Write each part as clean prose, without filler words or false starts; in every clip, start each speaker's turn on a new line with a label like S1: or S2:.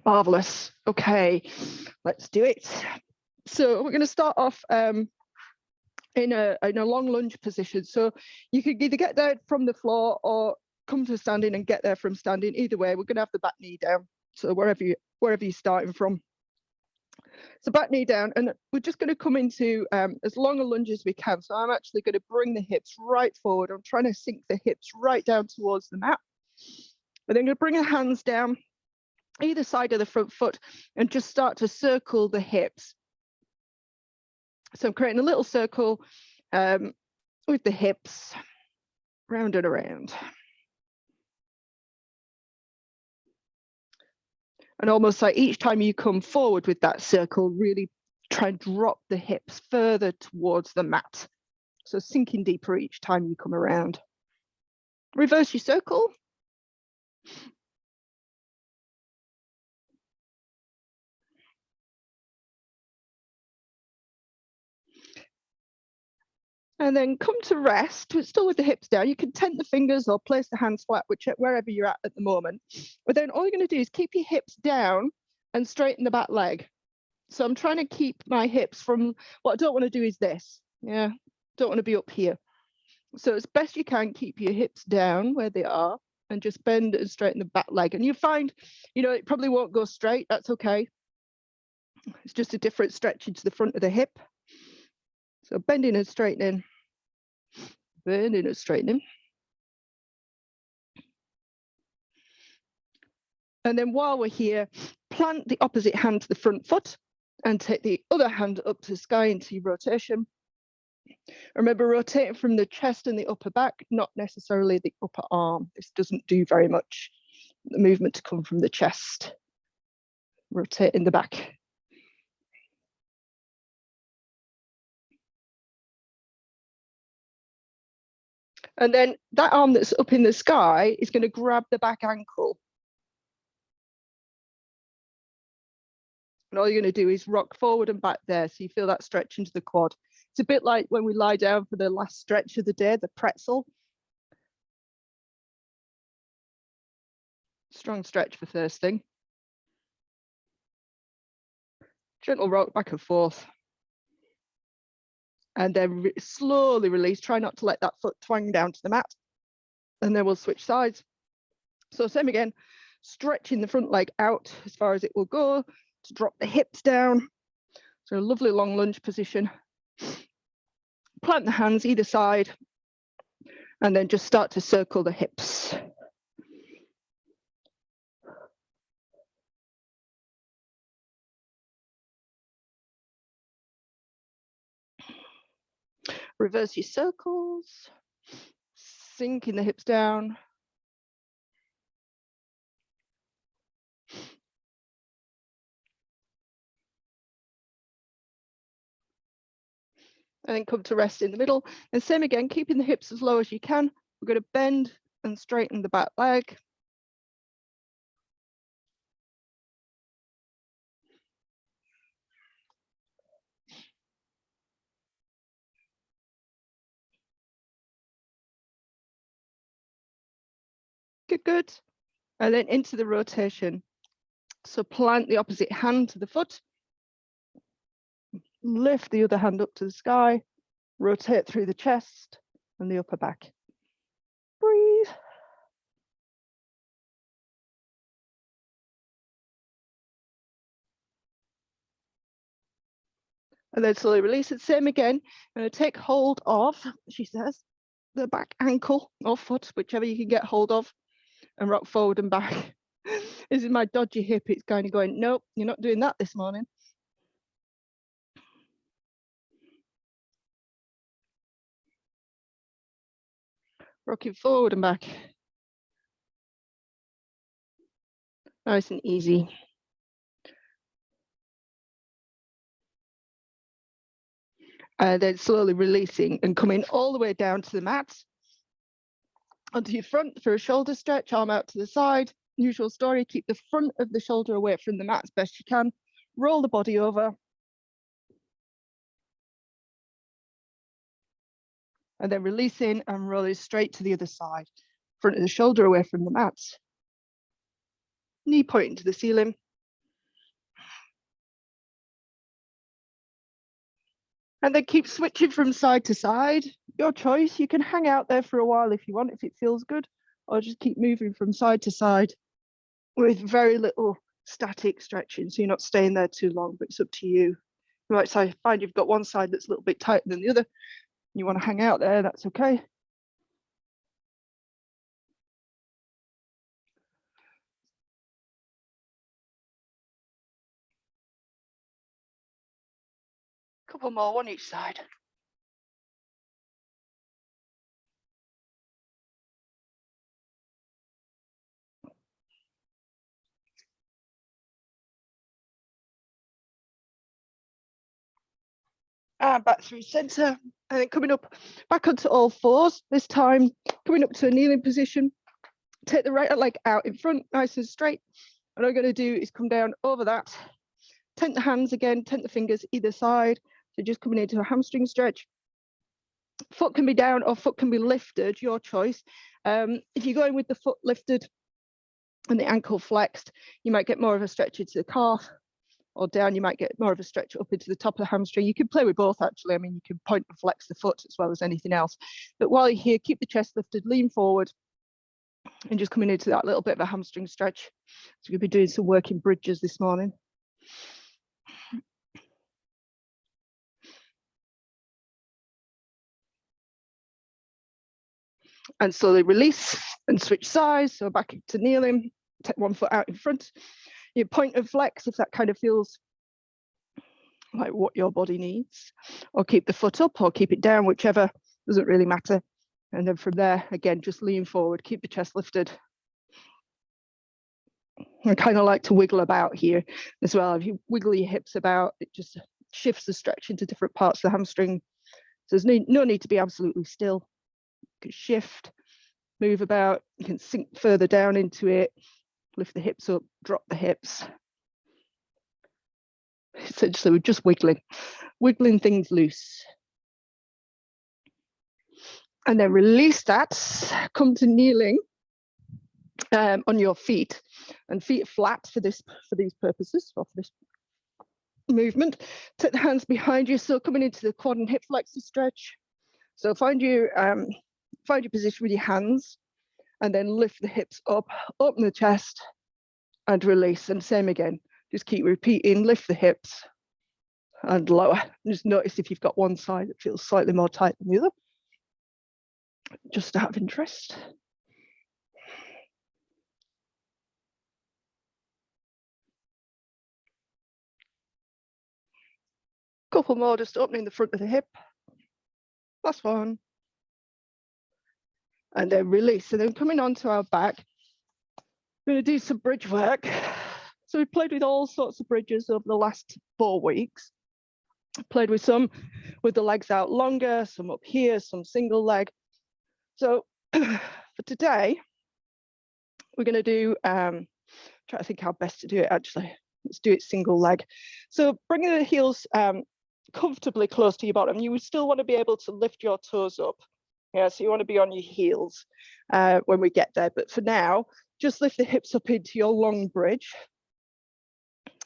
S1: Marvelous. Okay, let's do it. So we're going to start off in a long lunge position. So you could either get there from the floor or come to standing and get there from standing. Either way, we're going to have the back knee down. So wherever you're starting from. So back knee down, and we're just going to come into as long a lunge as we can. So I'm actually going to bring the hips right forward. I'm trying to sink the hips right down towards the mat. And then I'm going to bring the hands down either side of the front foot and just start to circle the hips. So I'm creating a little circle with the hips round and around. And almost like each time you come forward with that circle, really try and drop the hips further towards the mat. So sinking deeper each time you come around. Reverse your circle. And then come to rest, still with the hips down. You can tent the fingers or place the hands flat, wherever you're at the moment. But then all you're going to do is keep your hips down and straighten the back leg. So I'm trying to keep my hips from, what I don't want to do is this. Yeah, don't want to be up here. So as best you can, keep your hips down where they are and just bend and straighten the back leg. And you find, it probably won't go straight. That's okay. It's just a different stretch into the front of the hip. So bending and straightening, bending and straightening. And then while we're here, plant the opposite hand to the front foot and take the other hand up to the sky into your rotation. Remember, rotating from the chest and the upper back, not necessarily the upper arm. This doesn't do very much. The movement to come from the chest. Rotate in the back. And then that arm that's up in the sky is going to grab the back ankle. And all you're going to do is rock forward and back there. So you feel that stretch into the quad. It's a bit like when we lie down for the last stretch of the day, the pretzel. Strong stretch for first thing. Gentle rock back and forth. And then slowly release. Try not to let that foot twang down to the mat. And then we'll switch sides. So same again, stretching the front leg out as far as it will go to drop the hips down. So a lovely long lunge position. Plant the hands either side and then just start to circle the hips. Reverse your circles, sinking the hips down. And then come to rest in the middle. And same again, keeping the hips as low as you can. We're going to bend and straighten the back leg. Good, good. And then into the rotation. So plant the opposite hand to the foot. Lift the other hand up to the sky. Rotate through the chest and the upper back. Breathe. And then slowly release it. Same again. I'm going to take hold of, she says, the back ankle or foot, whichever you can get hold of, and rock forward and back. This is my dodgy hip. It's kind of going, nope, you're not doing that this morning. Rocking forward and back. Nice and easy. And then slowly releasing and coming all the way down to the mat. Onto your front for a shoulder stretch, arm out to the side. Usual story, keep the front of the shoulder away from the mat as best you can. Roll the body over. And then releasing and rolling straight to the other side. Front of the shoulder away from the mat. Knee pointing to the ceiling. And then keep switching from side to side. Your choice. You can hang out there for a while if you want, if it feels good, or just keep moving from side to side with very little static stretching. So you're not staying there too long, but it's up to you. You might find you've got one side that's a little bit tighter than the other. You want to hang out there, that's okay. Couple more, one each side. And back through center, and then coming up back onto all fours, this time coming up to a kneeling position. Take the right leg out in front, nice and straight. And what I'm going to do is come down over that, tent the hands again, tent the fingers either side. So just coming into a hamstring stretch. Foot can be down or foot can be lifted, your choice. If you're going with the foot lifted and the ankle flexed, you might get more of a stretch into the calf, or down, you might get more of a stretch up into the top of the hamstring. You can play with both, actually. I mean, you can point and flex the foot as well as anything else. But while you're here, keep the chest lifted, lean forward, and just coming into that little bit of a hamstring stretch. So we'll be doing some working bridges this morning. And slowly release and switch sides. So back to kneeling, take one foot out in front. You point and flex if that kind of feels like what your body needs, or keep the foot up or keep it down, whichever, doesn't really matter. And then from there, again, just lean forward, keep the chest lifted. I kind of like to wiggle about here as well. If you wiggle your hips about, it just shifts the stretch into different parts of the hamstring. So there's no need to be absolutely still. You can shift, move about, you can sink further down into it, lift the hips up, drop the hips. Essentially, we're just wiggling things loose. And then release that, come to kneeling on your feet, and feet flat for these purposes, or for this movement. Take the hands behind you, so coming into the quad and hip flexor stretch. So find your position with your hands, and then lift the hips up, open the chest, and release. And same again, just keep repeating, lift the hips and lower. Just notice if you've got one side that feels slightly more tight than the other, just out of interest. Couple more, just opening the front of the hip. Last one. And then release. And then coming onto our back, we're going to do some bridge work. So we've played with all sorts of bridges over the last 4 weeks. Played with some with the legs out longer, some up here, some single leg. So for today, we're going to do, try to think how best to do it actually. Let's do it single leg. So bringing the heels comfortably close to your bottom. You would still want to be able to lift your toes up. Yeah, so you want to be on your heels when we get there. But for now, just lift the hips up into your long bridge.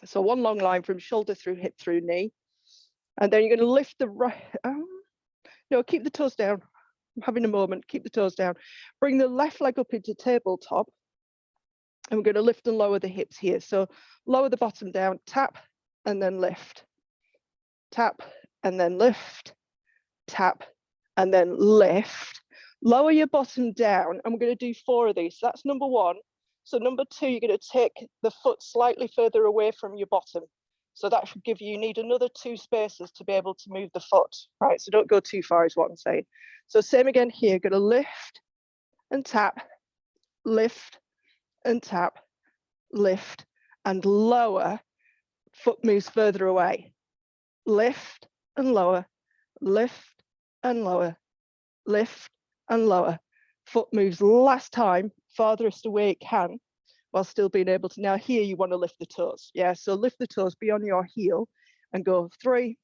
S1: So one long line from shoulder through hip through knee. And then you're going to lift the right, no, keep the toes down. I'm having a moment, keep the toes down. Bring the left leg up into tabletop. And we're going to lift and lower the hips here. So lower the bottom down, tap, and then lift. Tap, and then lift. Tap, and then lift. Lower your bottom down, and we're going to do 4 of these. So that's number 1. So number 2, you're going to take the foot slightly further away from your bottom. So that should give you need another 2 spaces to be able to move the foot, right? So don't go too far is what I'm saying. So same again here, going to lift and tap, lift and tap, lift and lower. Foot moves further away. Lift and lower, lift and lower, lift and lower. Foot moves last time, farthest away it can, while still being able to. Now here you want to lift the toes. Yeah, so lift the toes beyond your heel and go 3,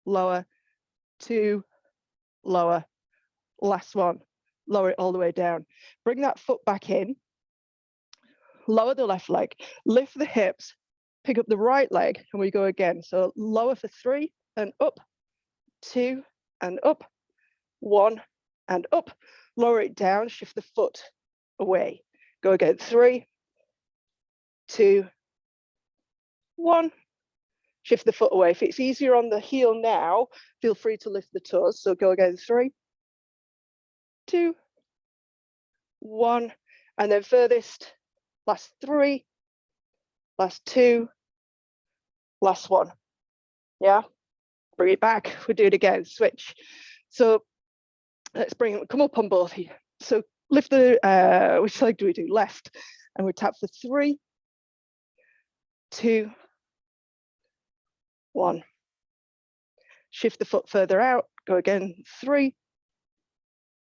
S1: lower, 2, lower, last one, lower it all the way down. Bring that foot back in, lower the left leg, lift the hips, pick up the right leg, and we go again. So lower for 3 and up, 2, and up, 1, and up. Lower it down, shift the foot away. Go again, 3, 2, 1. Shift the foot away. If it's easier on the heel now, feel free to lift the toes. So go again, 3, 2, 1, and then furthest, last 3, last 2, last 1. Yeah, bring it back. We'll do it again, switch. So let's come up on both here. So lift the, which leg do we do? Left. And we tap for 3, 2, 1. Shift the foot further out. Go again, 3,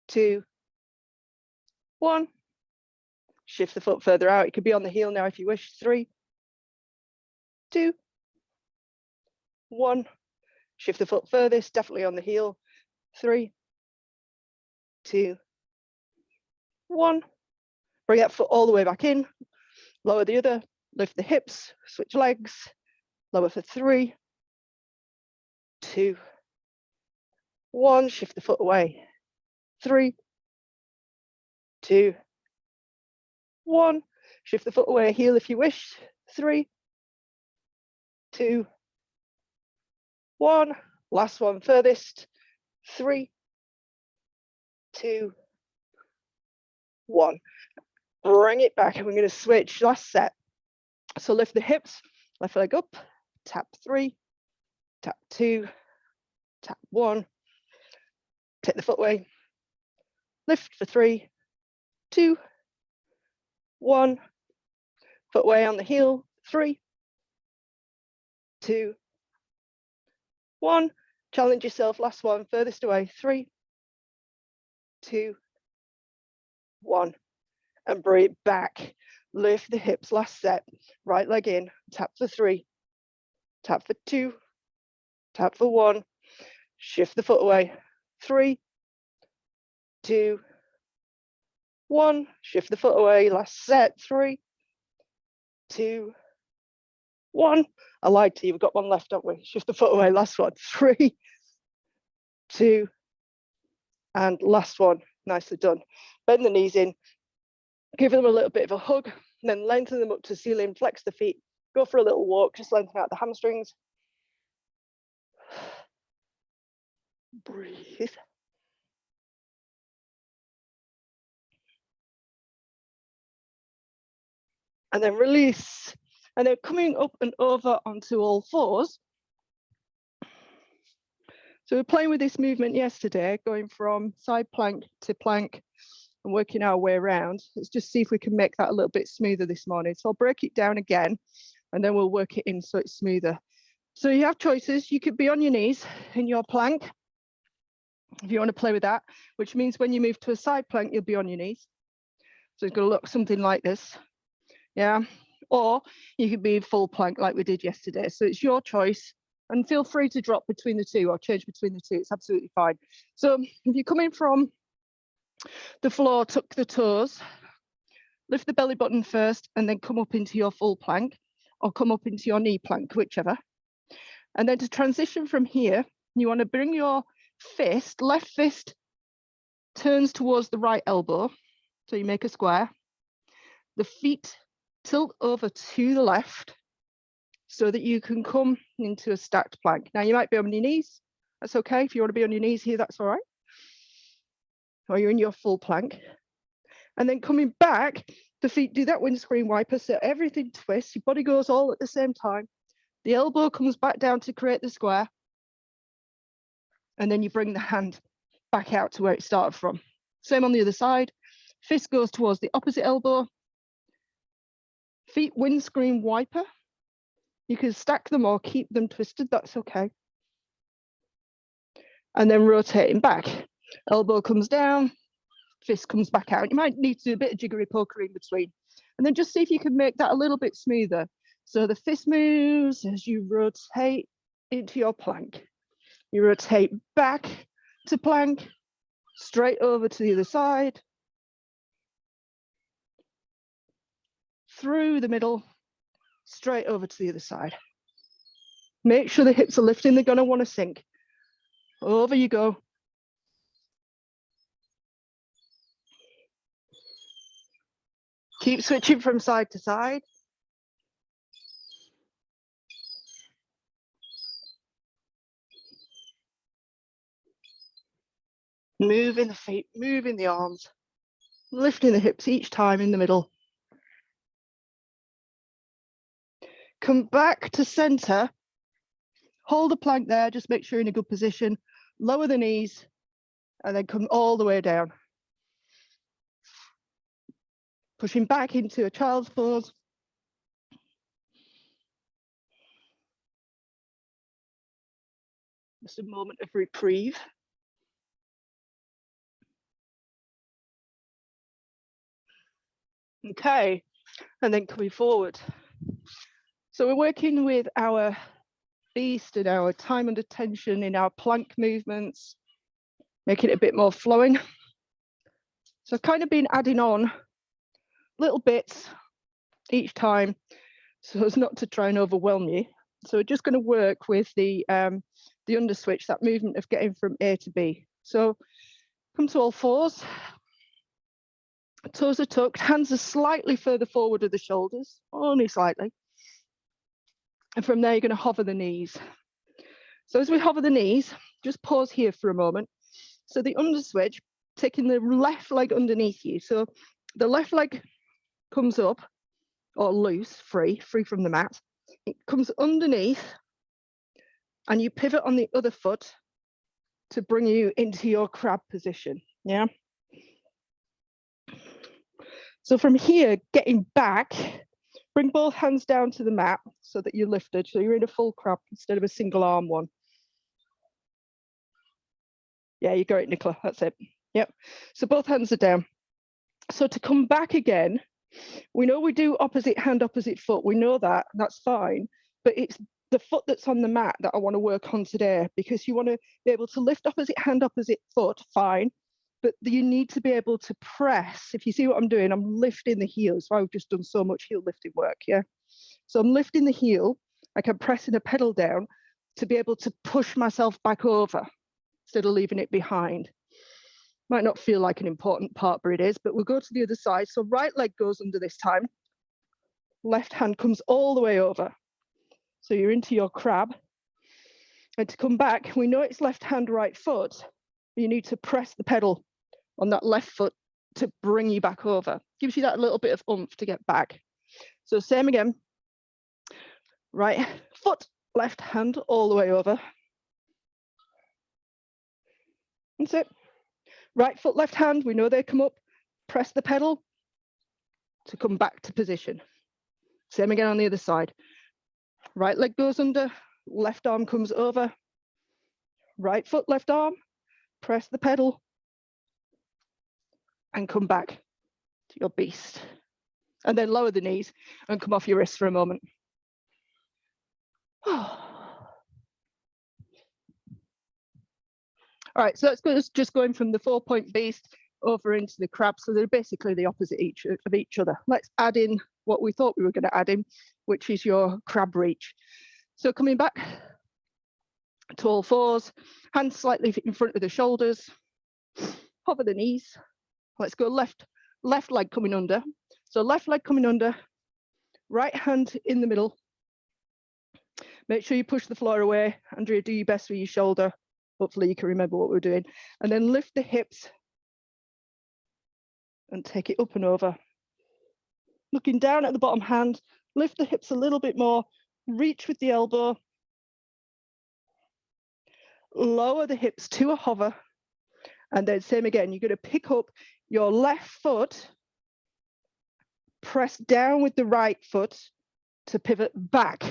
S1: 2, 1. Shift the foot further out. It could be on the heel now if you wish. 3, 2, 1. Shift the foot furthest, definitely on the heel. 3, 2, 1. Bring that foot all the way back in. Lower the other. Lift the hips. Switch legs. Lower for 3, 2, 1. Shift the foot away. 3, 2, 1. Shift the foot away. Heel if you wish. 3, 2, 1. Last one, furthest. 3, 2, 1. Bring it back, and we're going to switch. Last set. So lift the hips, left leg up, tap 3, tap 2, tap 1. Take the foot away. Lift for 3, 2, 1. Foot away on the heel. 3, 2, 1. Challenge yourself. Last one, furthest away. 3, 2, 1. And bring it back. Lift the hips. Last set. Right leg in. Tap for 3. Tap for 2. Tap for 1. Shift the foot away. 3, 2, 1. Shift the foot away. Last set. 3, 2, 1. I lied to you. We've got one left, don't we? Shift the foot away. Last one. 3, 2, and last one. Nicely done. Bend the knees in. Give them a little bit of a hug. And then lengthen them up to the ceiling. Flex the feet. Go for a little walk. Just lengthen out the hamstrings. Breathe. And then release. And then coming up and over onto all fours. So we're playing with this movement yesterday, going from side plank to plank and working our way around. Let's just see if we can make that a little bit smoother this morning. So I'll break it down again, and then we'll work it in so it's smoother. So you have choices. You could be on your knees in your plank, if you want to play with that, which means when you move to a side plank, you'll be on your knees. So it's going to look something like this. Yeah. Or you could be full plank like we did yesterday. So it's your choice. And feel free to drop between the two or change between the two. It's absolutely fine. So if you're coming from the floor, tuck the toes, lift the belly button first, and then come up into your full plank or come up into your knee plank, whichever. And then to transition from here, you want to bring your fist, left fist turns towards the right elbow. So you make a square. The feet tilt over to the left so that you can come into a stacked plank. Now you might be on your knees. That's okay. If you want to be on your knees here, that's all right. Or you're in your full plank. And then coming back, the feet do that windscreen wiper, so everything twists, your body goes all at the same time. The elbow comes back down to create the square. And then you bring the hand back out to where it started from. Same on the other side. Fist goes towards the opposite elbow. Feet windscreen wiper. You can stack them or keep them twisted, that's okay. And then rotating back. Elbow comes down, fist comes back out. You might need to do a bit of jiggery pokery in between. And then just see if you can make that a little bit smoother. So the fist moves as you rotate into your plank. You rotate back to plank, straight over to the other side, through the middle, straight over to the other side. Make sure the hips are lifting, they're going to want to sink. Over you go. Keep switching from side to side. Moving the feet, moving the arms, lifting the hips each time in the middle. Come back to center. Hold the plank there, just make sure you're in a good position. Lower the knees, and then come all the way down. Pushing back into a child's pose. Just a moment of reprieve. Okay, and then coming forward. So we're working with our beast and our time under tension in our plank movements, making it a bit more flowing. So I've kind of been adding on little bits each time so as not to try and overwhelm you. So we're just going to work with the underswitch, that movement of getting from A to B. So come to all fours. Toes are tucked, hands are slightly further forward of the shoulders, only slightly. And from there, you're going to hover the knees. So as we hover the knees, just pause here for a moment. So the underswitch, taking the left leg underneath you. So the left leg comes up, or loose, free from the mat. It comes underneath, and you pivot on the other foot to bring you into your crab position, yeah? So from here, getting back, bring both hands down to the mat so that you're lifted, so you're in a full crab instead of a single arm one. Yeah, you got it, Nicola, that's it. Yep, so both hands are down. So to come back again, we know we do opposite hand, opposite foot, we know that, that's fine, but it's the foot that's on the mat that I want to work on today, because you want to be able to lift opposite hand, opposite foot, fine, but you need to be able to press. If you see what I'm doing, I'm lifting the heel. So I've just done so much heel lifting work, yeah? So I'm lifting the heel, like I'm pressing a pedal down to be able to push myself back over instead of leaving it behind. Might not feel like an important part, but it is, but we'll go to the other side. So right leg goes under this time. Left hand comes all the way over. So you're into your crab. And to come back, we know it's left hand, right foot. You need to press the pedal on that left foot to bring you back over. Gives you that little bit of oomph to get back. So same again. Right foot, left hand all the way over. That's it. Right foot, left hand, we know they come up. Press the pedal to come back to position. Same again on the other side. Right leg goes under, left arm comes over. Right foot, left arm, press the pedal and come back to your beast. And then lower the knees and come off your wrists for a moment. All right, so that's just going from the 4-point beast over into the crab. So they're basically the opposite of each other. Let's add in what we thought we were going to add in, which is your crab reach. So coming back to all fours, hands slightly in front of the shoulders, hover the knees. Let's go left leg coming under. So left leg coming under, right hand in the middle. Make sure you push the floor away. Andrea, do your best with your shoulder. Hopefully you can remember what we're doing. And then lift the hips and take it up and over. Looking down at the bottom hand, lift the hips a little bit more, reach with the elbow, lower the hips to a hover, and then same again, you're going to pick up your left foot, press down with the right foot to pivot back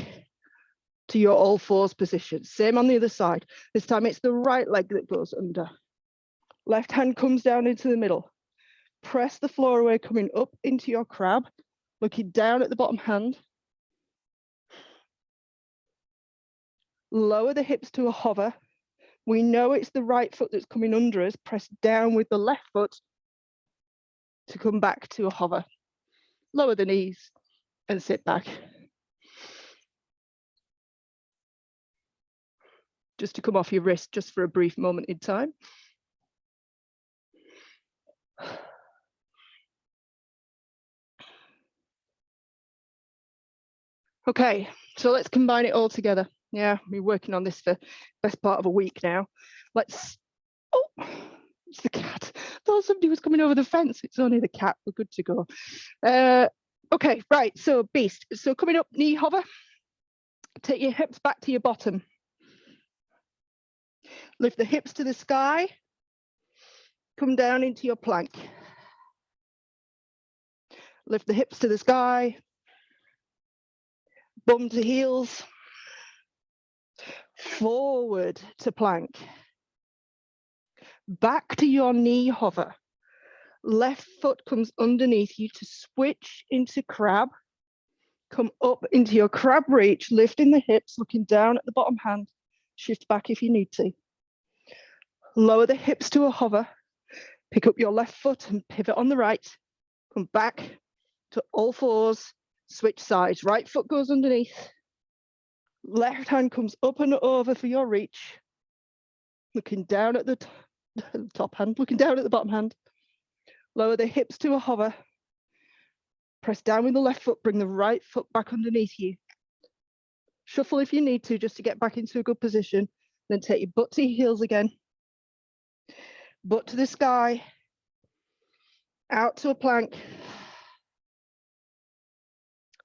S1: to your all fours position. Same on the other side. This time it's the right leg that goes under. Left hand comes down into the middle. Press the floor away, coming up into your crab, looking down at the bottom hand. Lower the hips to a hover. We know it's the right foot that's coming under us. Press down with the left foot to come back to a hover. Lower the knees and sit back. just to come off your wrist just for a brief moment in time. Okay, so let's combine it all together. Yeah, we're working on this for the best part of a week now. Let's, oh, it's the cat. I thought somebody was coming over the fence. It's only the cat, we're good to go. Okay, right, so beast. So coming up, knee hover. Take your hips back to your bottom. Lift the hips to the sky. Come down into your plank. Lift the hips to the sky. Bum to heels. Forward to plank. Back to your knee hover. Left foot comes underneath you to switch into crab. Come up into your crab reach, lifting the hips, looking down at the bottom hand. Shift back if you need to. Lower the hips to a hover. Pick up your left foot and pivot on the right. Come back to all fours, switch sides. Right foot goes underneath. Left hand comes up and over for your reach. Looking down at the top hand, looking down at the bottom hand. Lower the hips to a hover. Press down with the left foot, bring the right foot back underneath you. Shuffle if you need to, just to get back into a good position. Then take your butt to your heels again. Butt to the sky. Out to a plank.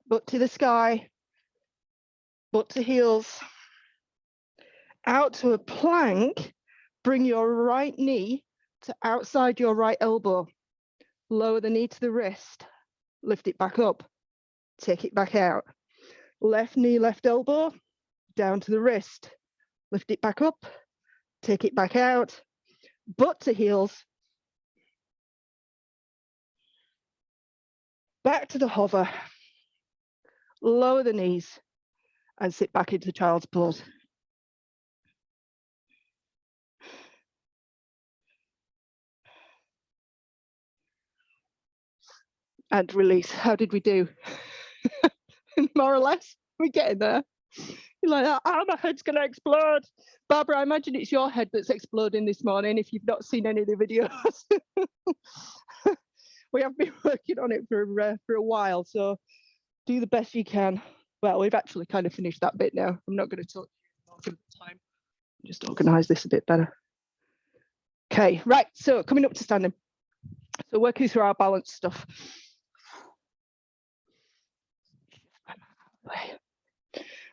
S1: Butt to the sky. Butt to heels. Out to a plank. Bring your right knee to outside your right elbow. Lower the knee to the wrist. Lift it back up. Take it back out. Left knee, left elbow, down to the wrist. Lift it back up. Take it back out. Butt to heels. Back to the hover. Lower the knees and sit back into child's pose. And release. How did we do? More or less, we're getting there. You're like, oh, my head's gonna explode. Barbara, I imagine it's your head that's exploding this morning if you've not seen any of the videos. We have been working on it for a while, so do the best you can. Well, we've actually kind of finished that bit now. I'm not going to talk to you about time. Just organise this a bit better. Okay, right, so coming up to standing. So working through our balance stuff.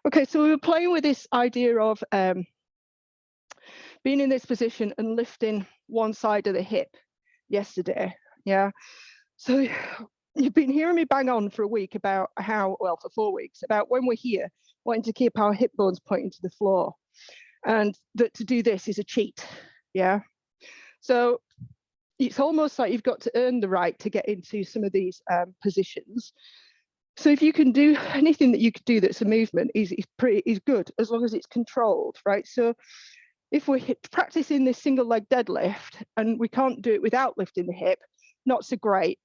S1: Okay, so we were playing with this idea of being in this position and lifting one side of the hip yesterday. Yeah, so you've been hearing me bang on for a week about how, well, for 4 weeks, about when we're here, wanting to keep our hip bones pointing to the floor. And that to do this is a cheat, yeah? So it's almost like you've got to earn the right to get into some of these positions. So if you can do anything that you could do that's a movement is good, as long as it's controlled, right? So if we're practicing this single leg deadlift and we can't do it without lifting the hip, not so great.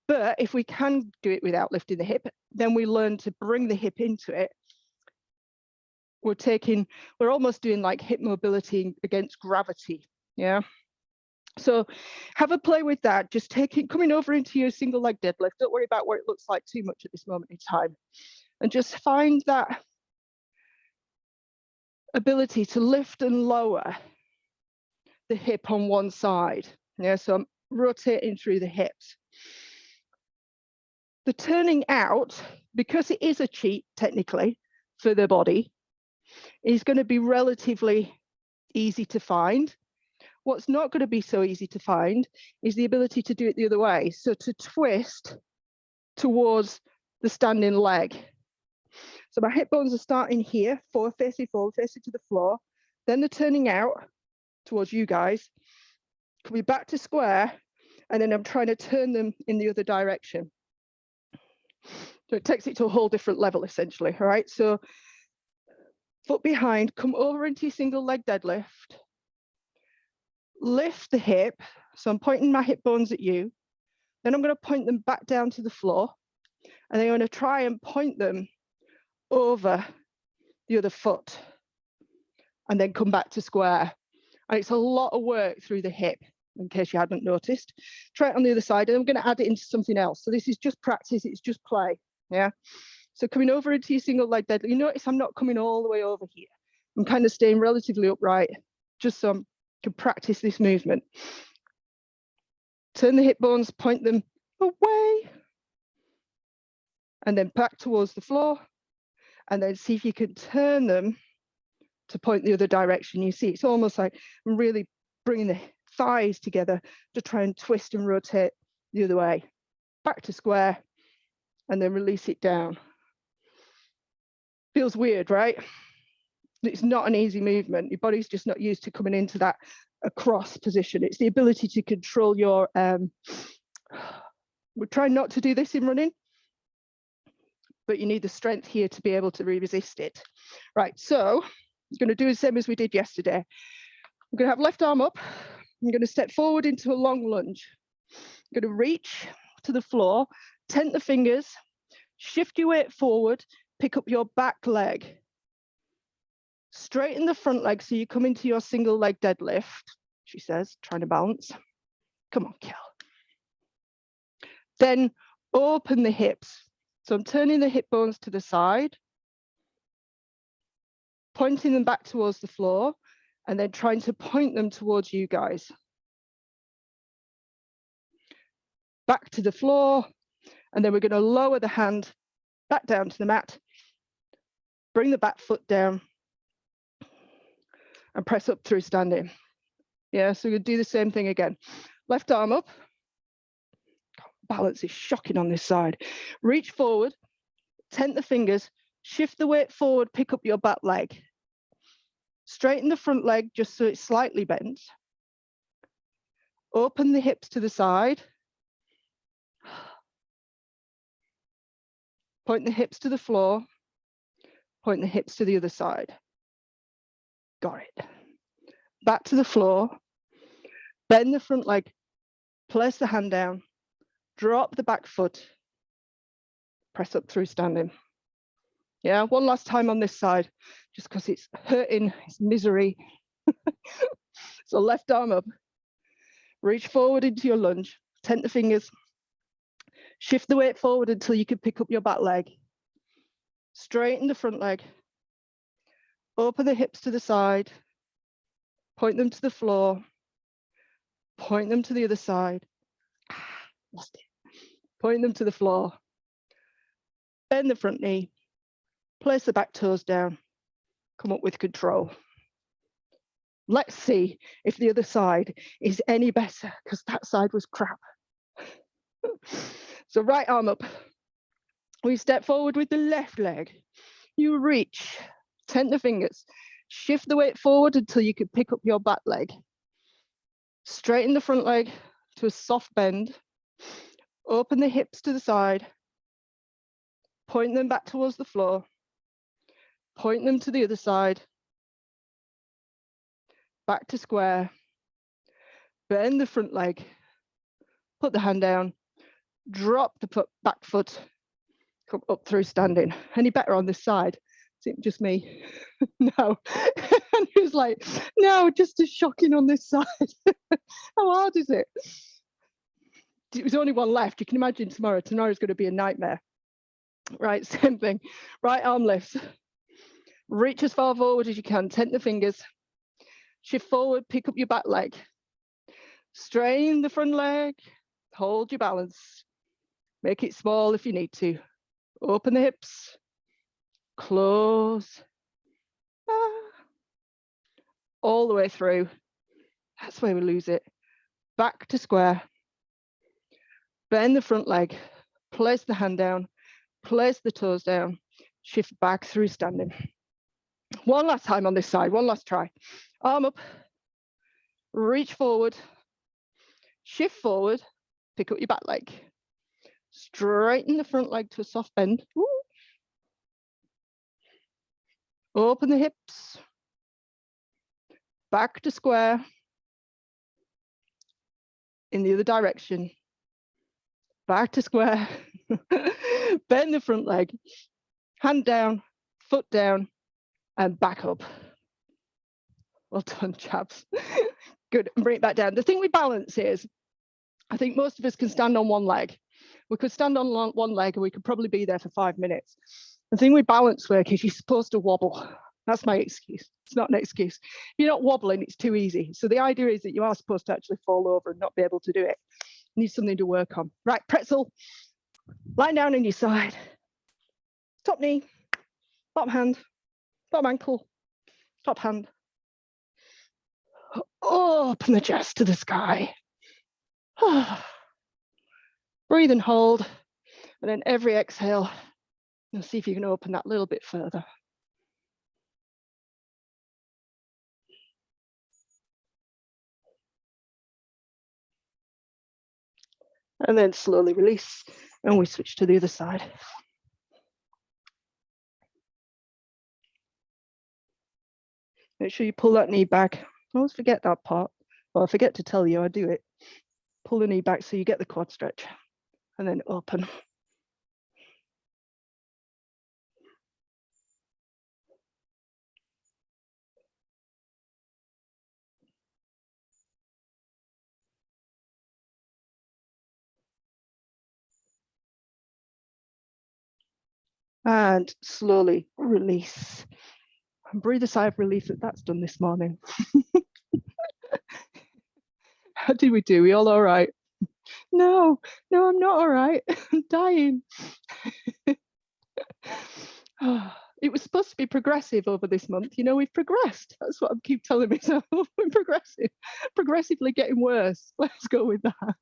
S1: But if we can do it without lifting the hip, then we learn to bring the hip into it. We're almost doing like hip mobility against gravity, yeah? So have a play with that. Just coming over into your single leg deadlift. Don't worry about what it looks like too much at this moment in time. And just find that ability to lift and lower the hip on one side. Yeah, so I'm rotating through the hips. The turning out, because it is a cheat technically for the body, is going to be relatively easy to find. What's not going to be so easy to find is the ability to do it the other way. So to twist towards the standing leg. So my hip bones are starting here, forward facing to the floor. Then the turning out towards you guys. Coming back to square, and then I'm trying to turn them in the other direction. So it takes it to a whole different level, essentially, all right? So foot behind, come over into your single leg deadlift. Lift the hip, so I'm pointing my hip bones at you. Then I'm going to point them back down to the floor, and then I'm going to try and point them over the other foot. and then come back to square. And it's a lot of work through the hip, in case you hadn't noticed. Try it on the other side, and I'm going to add it into something else. So this is just practice, it's just play, yeah? So coming over into your single leg deadlift, you notice I'm not coming all the way over here. I'm kind of staying relatively upright, just so I can practice this movement. Turn the hip bones, point them away, and then back towards the floor, and then see if you can turn them to point the other direction. You see, it's almost like I'm really bringing the thighs together to try and twist and rotate the other way. Back to square, and then release it down. Feels weird, right? It's not an easy movement. Your body's just not used to coming into that across position. It's the ability to control your, we're trying not to do this in running, but you need the strength here to be able to resist it. Right, so I'm going to do the same as we did yesterday. I'm going to have left arm up. I'm going to step forward into a long lunge. I'm going to reach to the floor, tent the fingers, shift your weight forward, pick up your back leg. Straighten the front leg so you come into your single leg deadlift, she says, trying to balance. Come on, Kel. Then open the hips. So I'm turning the hip bones to the side, pointing them back towards the floor, and then trying to point them towards you guys. Back to the floor, and then we're going to lower the hand back down to the mat, bring the back foot down, and press up through standing. Yeah, so we'll do the same thing again. Left arm up. Balance is shocking on this side. Reach forward, tent the fingers, shift the weight forward, pick up your back leg. Straighten the front leg just so it's slightly bent. Open the hips to the side. Point the hips to the floor. Point the hips to the other side. Got it. Back to the floor. Bend the front leg. Place the hand down. Drop the back foot. Press up through standing. Yeah, one last time on this side, just because it's hurting, it's misery. So left arm up. Reach forward into your lunge. Tent the fingers. Shift the weight forward until you can pick up your back leg. Straighten the front leg. Open the hips to the side. Point them to the floor. Point them to the other side. Lost it. Point them to the floor. Bend the front knee. Place the back toes down. Come up with control. Let's see if the other side is any better, because that side was crap. So right arm up. We step forward with the left leg. You reach, tent the fingers, shift the weight forward until you can pick up your back leg. Straighten the front leg to a soft bend. Open the hips to the side. Point them back towards the floor. Point them to the other side. Back to square. Bend the front leg. Put the hand down. Drop the back foot. Come up through standing. Any better on this side? Is it just me? No. And he was like, no, just as shocking on this side. How hard is it? There's only one left. You can imagine tomorrow. Tomorrow's going to be a nightmare. Right, same thing. Right arm lifts. Reach as far forward as you can. Tent the fingers. Shift forward, pick up your back leg. Strain the front leg. Hold your balance. Make it small if you need to. Open the hips. Close. All the way through. That's where we lose it. Back to square. Bend the front leg. Place the hand down. Place the toes down. Shift back through standing. One last time on this side. One last try. Arm up. Reach forward. Shift forward. Pick up your back leg. Straighten the front leg to a soft bend. Woo. Open the hips. Back to square. In the other direction. Back to square. Bend the front leg. Hand down, foot down, and back up. Well done, chaps. Good. And bring it back down. The thing with balance is, I think most of us can stand on one leg. We could stand on one leg and we could probably be there for 5 minutes. The thing with balance work is you're supposed to wobble. That's my excuse. It's not an excuse. If you're not wobbling, it's too easy. So the idea is that you are supposed to actually fall over and not be able to do it. You need something to work on. Right, pretzel. Lie down on your side. Top knee, bottom hand, bottom ankle, top hand. Open the chest to the sky. Breathe and hold. And then every exhale, you'll see if you can open that a little bit further. And then slowly release, and we switch to the other side. Make sure you pull that knee back. I always forget that part. Well, I forget to tell you, I do it. Pull the knee back so you get the quad stretch, and then open. And slowly release. And breathe a sigh of relief that that's done this morning. How did we do? We all right? No, I'm not all right. I'm dying. It was supposed to be progressive over this month. You know, we've progressed. That's what I keep telling myself. We're progressively getting worse. Let's go with that.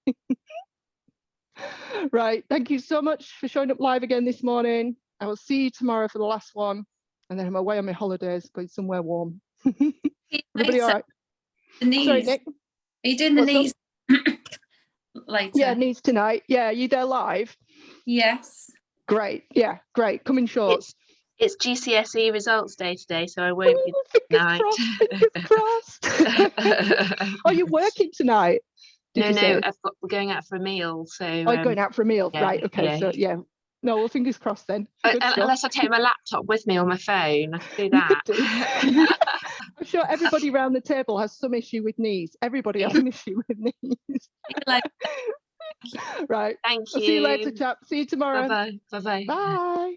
S1: Right. Thank you so much for showing up live again this morning. I will see you tomorrow for the last one. And then I'm away on my holidays, going somewhere warm. Everybody all right?
S2: The knees.
S1: Sorry, Nick.
S2: Are you doing the knees later?
S1: Yeah, knees tonight. Yeah, are you there live?
S2: Yes.
S1: Great. Yeah, great. Come in shorts.
S3: It's GCSE results day today, so I won't be tonight.
S1: Fingers crossed. Are you working tonight?
S3: No, we're going out for a meal. So
S1: going out for a meal,
S3: yeah,
S1: right? Okay,
S3: yeah.
S1: So yeah. No, well, fingers crossed then.
S3: Unless I take my laptop with me or my phone, I can do that.
S1: You could do. I'm sure everybody around the table has some issue with knees. Everybody has an issue with knees. Right.
S3: Thank you.
S1: I'll see you later, chap. See you tomorrow.
S3: Bye-bye. Bye-bye.
S1: Bye.